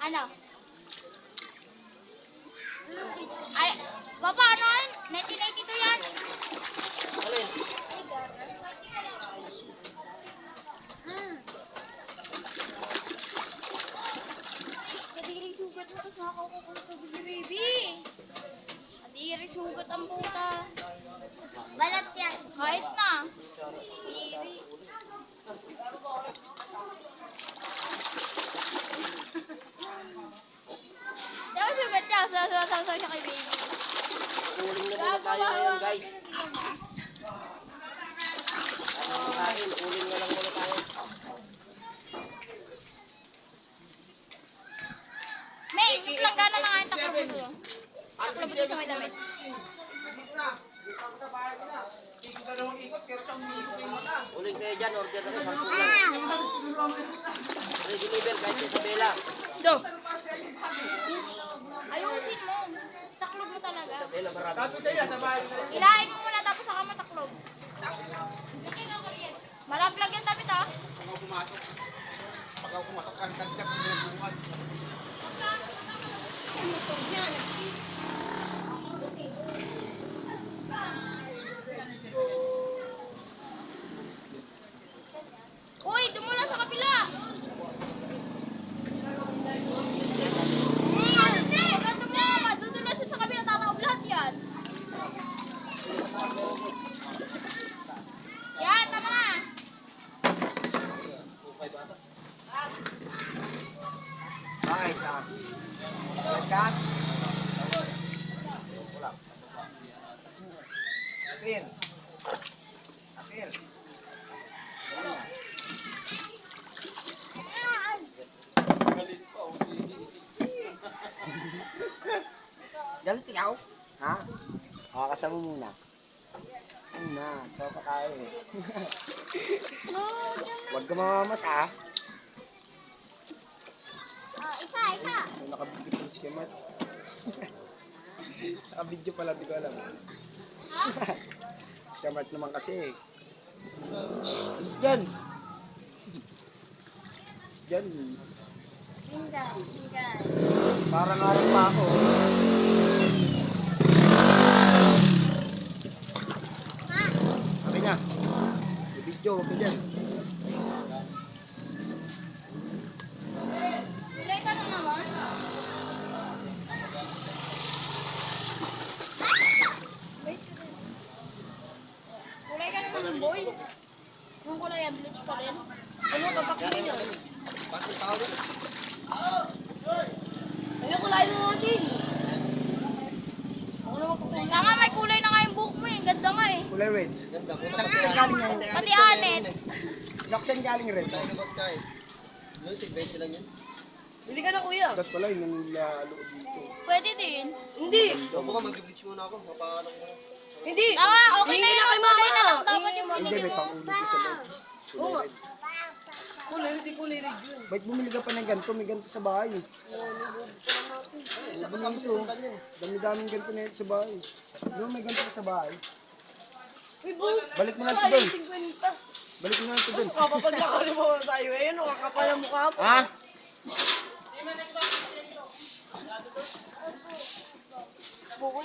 Ano? Ay, baba, ano? 1982 yan? Alin? Kadiri sugat mo, tapos nakakakukuha ito, baby. Kadiri sugat ang puta. Balat yan. Kahit na. Kadiri. Diba sugat niya? Sasaw siya kay baby. Uling na muna tayo ngayon, guys. Kain, uling na lang muna tayo. May, lang gana na nga yung taklo dito. Taklo dito sa may damit. Uling kayo dyan, order na kayo 10 lang. Deliver guys, Isabela. Do. Ayusin mo. Taklog mo talaga. Isabela, marami. Ilahin mo muna tapos saka mataklog. Malaglag yung damit ha. Pag ako pumasok ka ng kantyak ng bumas. Uy, dumula sa kabila. Ganto mo, madudulasin sa kabila, tataob lahat yan. Yan, tama na. Bakit ka? Bakit ka? Apil. Apil. Galit ikaw? Ha? Makakasama muna. Muna, ikaw pa tayo eh. Huwag ka mamamas ha. Isa. May nakabigit yung schemat. Nakabidyo pala, di ko alam. Schemat naman kasi eh. Is dyan. Is dyan. Parang harap pa ako. Sabi na. Ibidyo, huwag ka dyan. Kulay ka na naman. Kulay ka naman, boy. Anong kulay yan? Bleach pa din? Ano, papakin yun? Bakit tao dito? Ano kulay mo natin? Tama, may kulay na nga yung buhok mo eh. Ganda nga eh. Kulay red. Ganda ko. Saan galing yan? Pati anet. Laksan galing red. Tayo na boss kain. Tig 20 lang yun. Bili ka na kuya. Dapat pala yun ang nilalo dito. Pwede din. Hindi. Huwag ka, mag-bleach muna ako. Mapakalang mo. Hindi. Tama, okay na Hingi yun. na kay Kulay mama. na lang dapat yung Hindi, mamili may mo. pangulo ko sa loob. Oo nga. Kulay red. Kulay, hindi kulay red yun. Ba't bumili ka pa ng ganito? May ganito sa bahay. Bumili ito. Dami-daming ganito na ito sa bahay. Yung may ganito sa bahay. Uy, boy. Balik mo na ito doon. 50. Balik mo na ito doon. Kapapaglakarin mo tayo. Ayun, kakapal ang mukha mo. Ha? Bukoy.